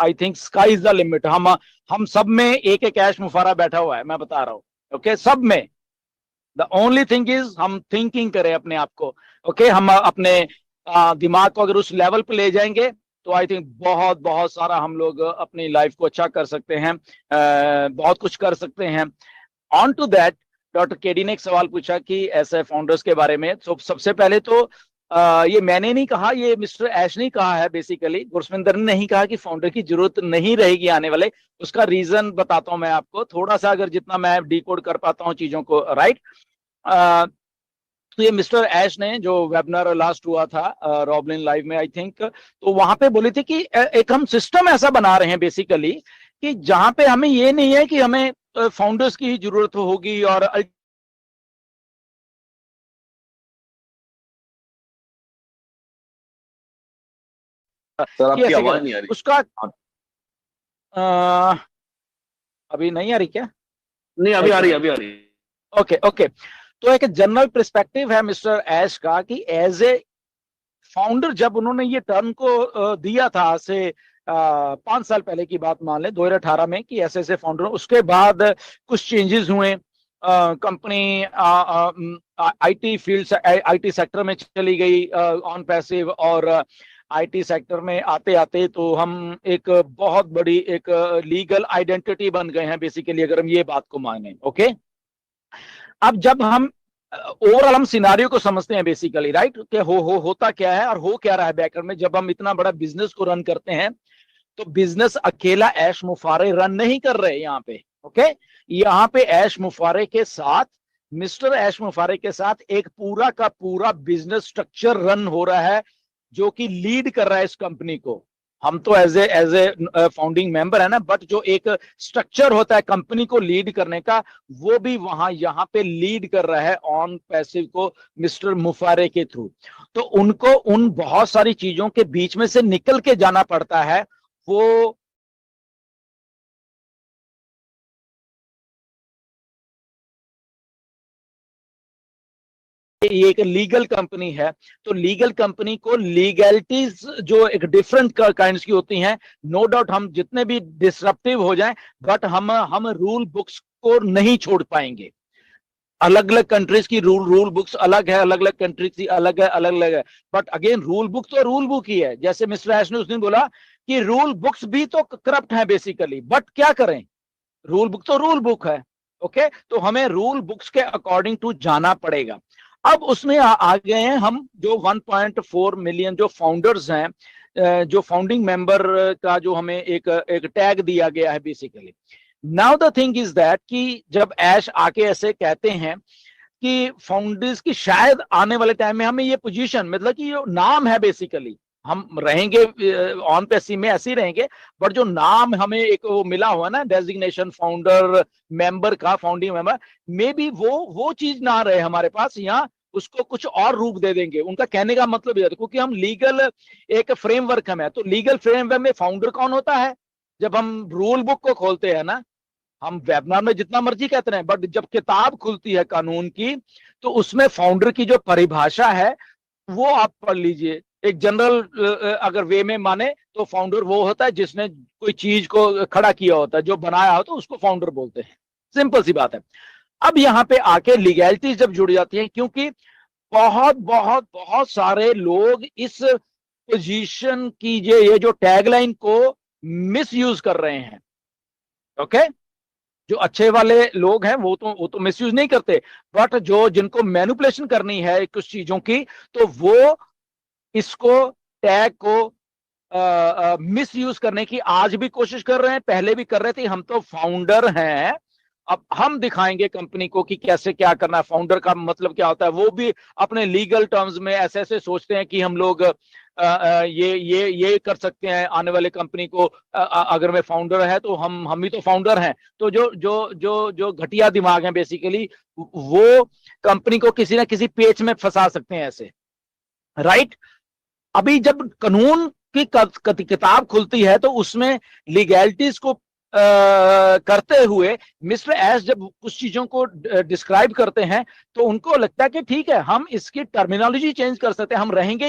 I think sky is the limit. हम सब में एक एक ऐश मुफारा बैठा हुआ है, मैं बता रहा हूँ। ओके, सब में। द ओनली थिंग इज हम थिंकिंग करें अपने आप को। ओके, हम अपने दिमाग को अगर उस लेवल पे ले जाएंगे तो आई थिंक बहुत बहुत सारा हम लोग अपनी लाइफ को अच्छा कर सकते हैं, बहुत कुछ कर सकते हैं। On to that, doctor KD ने एक सवाल पूछा कि ऐसे फाउंडर्स के बारे में। तो सबसे पहले तो ये मैंने नहीं कहा, ये मिस्टर ऐश ने कहा है बेसिकली। गुरस्विंदर ने नहीं कहा कि फाउंडर की जरूरत नहीं रहेगी आने वाले। उसका रीजन बताता हूं मैं आपको थोड़ा सा, अगर जितना मैं डिकोड कर पाता हूं चीजों को, राइट। तो ये मिस्टर ऐश ने जो वेबिनार लास्ट हुआ था रॉबलिन लाइव में आई थिंक, तो वहां पे बोली थी कि एक हम सिस्टम ऐसा बना रहे हैं बेसिकली कि जहां पे हमें ये नहीं है कि हमें फाउंडर्स की ही जरूरत होगी और सर आपकी आवाज नहीं आ रही। उसका अभी नहीं आ रही क्या? नहीं, अभी आ रही है, अभी आ रही है। Okay okay. तो एक जनरल पर्सपेक्टिव है मिस्टर ऐश का कि एज ए फाउंडर, जब उन्होंने ये टर्म को दिया था आज से 5 साल पहले की बात मान ले, 2018 में, कि ऐसे ऐसे फाउंडर, उसके बाद कुछ चेंजेस हुए। Company IT field, IT sector में चली गई ऑन पैसिव, और आईटी सेक्टर में आते आते तो हम एक बहुत बड़ी एक लीगल आइडेंटिटी बन गए हैं बेसिकली, अगर हम ये बात को माने। ओके, अब जब हम ओवरऑल हम सिनारियो को समझते हैं बेसिकली, राइट, कि होता क्या है और हो क्या रहा है बैकग्राउंड में। जब हम इतना बड़ा बिजनेस को रन करते हैं तो बिजनेस अकेला ऐश मुफारे रन नहीं कर रहे यहाँ पे। ओके, यहाँ पे ऐश मुफारे के साथ, मिस्टर ऐश मुफारे के साथ एक पूरा का पूरा बिजनेस स्ट्रक्चर रन हो रहा है जो कि लीड कर रहा है इस कंपनी को। हम तो एज ए फाउंडिंग मेंबर है ना, बट जो एक स्ट्रक्चर होता है कंपनी को लीड करने का, वो भी वहां यहाँ पे लीड कर रहा है ऑन पैसिव को मिस्टर मुफारे के थ्रू। तो उनको उन बहुत सारी चीजों के बीच में से निकल के जाना पड़ता है। वो ये एक लीगल कंपनी है, तो लीगल कंपनी को लीगैलिटीज जो एक डिफरेंट काइंड्स की होती हैं, नो डाउट हम जितने भी डिसरप्टिव हो जाएं, बट हम रूल बुक्स को नहीं छोड़ पाएंगे। अलग अलग कंट्रीज की रूल बुक्स अलग है, अलग अलग कंट्रीज की अलग है, अलग अलग है, बट अगेन रूल बुक तो रूल बुक ही है। जैसे मिस्टर ऐश ने उस दिन बोला कि रूल बुक्स भी तो करप्ट है बेसिकली, बट क्या करें, रूल बुक तो रूल बुक है। ओके, तो हमें रूल बुक्स के अकॉर्डिंग टू जाना पड़ेगा। अब उसमें आ गए हैं हम, जो 1.4 मिलियन जो फाउंडर्स हैं, जो फाउंडिंग मेंबर का जो हमें एक एक टैग दिया गया है basically. Now the thing is that कि जब ऐश आके ऐसे कहते हैं कि फाउंडर्स की शायद आने वाले टाइम में हमें ये पोजीशन, मतलब कि ये नाम है बेसिकली, हम रहेंगे ऑन पैसिव में ऐसे ही रहेंगे, बट जो नाम हमें एक वो मिला हुआ ना डेजिग्नेशन फाउंडर मेंबर का, फाउंडिंग मेंबर, मे बी वो चीज ना रहे हमारे पास, यहाँ उसको कुछ और रूप दे देंगे। उनका कहने का मतलब ये है, क्योंकि हम लीगल एक फ्रेमवर्क में है, तो लीगल फ्रेमवर्क में फाउंडर कौन होता है? जब हम रूल बुक को खोलते हैं ना, हम वेबिनार में जितना मर्जी कहते हैं, बट जब किताब खुलती है कानून की, तो उसमें फाउंडर की जो परिभाषा है वो आप पढ़ लीजिए। एक जनरल अगर वे में माने तो फाउंडर वो होता है जिसने कोई चीज को खड़ा किया होता है, जो बनाया होता है उसको फाउंडर बोलते हैं। सिंपल सी बात है। अब यहाँ पे आके लीगैलिटीज जब जुड़ जाती है, क्योंकि बहुत बहुत बहुत सारे लोग इस पोजीशन की ये जो टैगलाइन को मिस यूज कर रहे हैं। ओके, जो अच्छे वाले लोग हैं वो तो मिसयूज नहीं करते, बट जो जिनको मैनिपुलेशन करनी है कुछ चीजों की, तो वो इसको टैग को मिस यूज करने की आज भी कोशिश कर रहे हैं, पहले भी कर रहे थे। हम तो फाउंडर हैं, अब हम दिखाएंगे कंपनी को कि कैसे क्या करना है, फाउंडर का मतलब क्या होता है। वो भी अपने लीगल टर्म्स में ऐसे ऐसे सोचते हैं कि हम लोग ये कर सकते हैं आने वाले कंपनी को, अगर मैं फाउंडर है तो हम ही तो फाउंडर हैं। तो जो जो जो जो घटिया दिमाग है बेसिकली, वो कंपनी को किसी ना किसी पेच में फंसा सकते हैं ऐसे, राइट। अभी जब कानून की किताब खुलती है तो उसमें लीगैलिटीज को करते हुए मिस्टर एस जब कुछ चीजों को डिस्क्राइब करते हैं, तो उनको लगता है कि ठीक है, हम इसकी टर्मिनोलॉजी चेंज कर सकते हैं, हम रहेंगे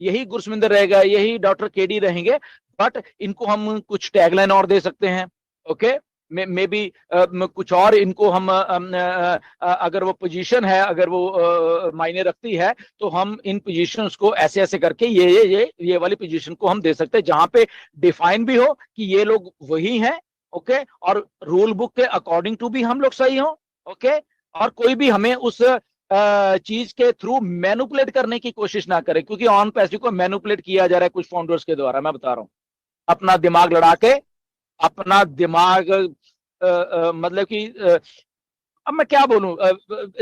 यही गुरस्विंदर रहेगा, यही डॉक्टर केडी रहेंगे, बट इनको हम कुछ टैगलाइन और दे सकते हैं, ओके, मे बी कुछ और इनको हम अगर वो पोजीशन है, अगर वो मायने रखती है, तो हम इन पोजीशंस को ऐसे ऐसे करके ये वाली पोजीशन को हम दे सकते हैं, जहां पे डिफाइन भी हो कि ये लोग वही हैं, ओके, और रूल बुक के अकॉर्डिंग टू भी हम लोग सही हो, ओके, और कोई भी हमें उस चीज के थ्रू मैनिपुलेट करने की कोशिश ना करे, क्योंकि ऑन पैसिव को मैनिपुलेट किया जा रहा है कुछ फाउंडर्स के द्वारा, मैं बता रहा हूं, अपना दिमाग लड़ा के, अपना दिमाग मतलब कि अब मैं क्या बोलूं,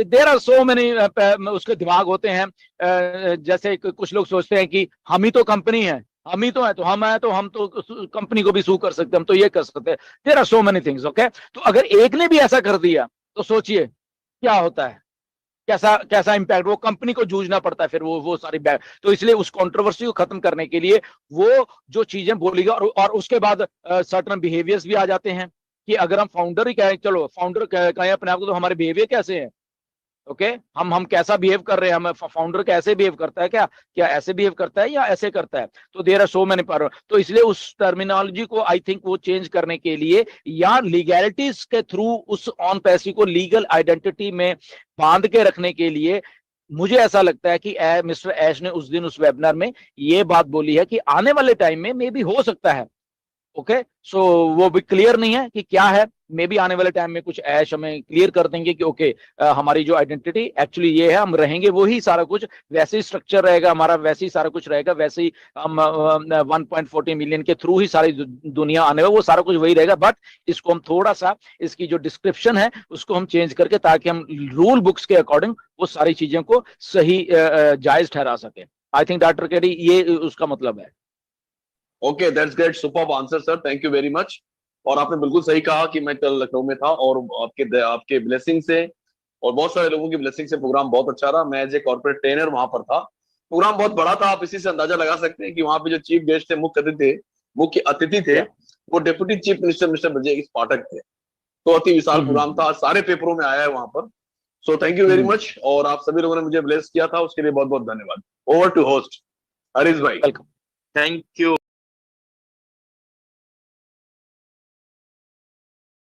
देर आर सो मेनी उसके दिमाग होते हैं, जैसे कुछ लोग सोचते हैं कि हम ही तो कंपनी है, हम ही तो है, तो हम है तो हम तो कंपनी को भी सू कर सकते हैं, हम तो ये कर सकते हैं, there are so many things, okay. तो अगर एक ने भी ऐसा कर दिया तो सोचिए क्या होता है, कैसा कैसा इंपैक्ट, वो कंपनी को जूझना पड़ता है फिर वो सारी बैग। तो इसलिए उस कंट्रोवर्सी को खत्म करने के लिए वो जो चीजें बोलेगा, और उसके बाद सर्टन बिहेवियर्स भी आ जाते हैं कि अगर हम फाउंडर ही कहें, चलो फाउंडर कहें अपने आप को, तो हमारे बिहेवियर कैसे हैं, ओके, हम कैसा बिहेव कर रहे हैं, हम फाउंडर कैसे बिहेव करता है, क्या क्या ऐसे बिहेव करता है या ऐसे करता है, तो देर आर सो मेनी पर, तो इसलिए उस टर्मिनोलॉजी को आई थिंक वो चेंज करने के लिए या लीगैलिटीज के थ्रू उस ऑन पैसिव को लीगल आइडेंटिटी में बांध के रखने के लिए, मुझे ऐसा लगता है कि मिस्टर ऐश ने उस दिन उस वेबिनार में ये बात बोली है कि आने वाले टाइम में मे भी हो सकता है, ओके, सो वो भी क्लियर नहीं है कि क्या है, मे बी आने वाले टाइम में कुछ ऐश हमें क्लियर कर देंगे कि ओके, हमारी जो आइडेंटिटी एक्चुअली ये है, हम रहेंगे वही, सारा कुछ वैसे ही स्ट्रक्चर रहेगा हमारा, वैसे ही सारा कुछ रहेगा, वैसे ही हम 1.40 मिलियन के थ्रू ही सारी दुनिया आने वाली, वो सारा कुछ वही रहेगा, बट इसको हम थोड़ा सा, इसकी जो डिस्क्रिप्शन है उसको हम चेंज करके, ताकि हम रूल बुक्स के अकॉर्डिंग वो सारी चीजों को सही जायज ठहरा सके। आई थिंक डॉक्टर केडी ये उसका मतलब है। Okay, that's great, superb answer sir, thank you very much. और आपने बिल्कुल सही कहा कि मैं कल लखनऊ में था, और आपके ब्लेसिंग से और बहुत सारे लोगों की ब्लेसिंग से प्रोग्राम बहुत अच्छा रहा। मैं एज ए कॉर्पोरेट ट्रेनर वहां पर था, प्रोग्राम बहुत बड़ा था। आप इसी से अंदाजा लगा सकते हैं कि वहां पे जो चीफ गेस्ट थे, मुख्य अतिथि थे, वो deputy chief minister mister Brajesh Pathak थे। तो अति विशाल प्रोग्राम था, सारे पेपरों में आया है वहां पर। So thank you very much, और आप सभी लोगों ने मुझे ब्लेस किया था, उसके लिए बहुत बहुत धन्यवाद। ओवर टू होस्ट हरीश भाई। वेलकम। Thank you.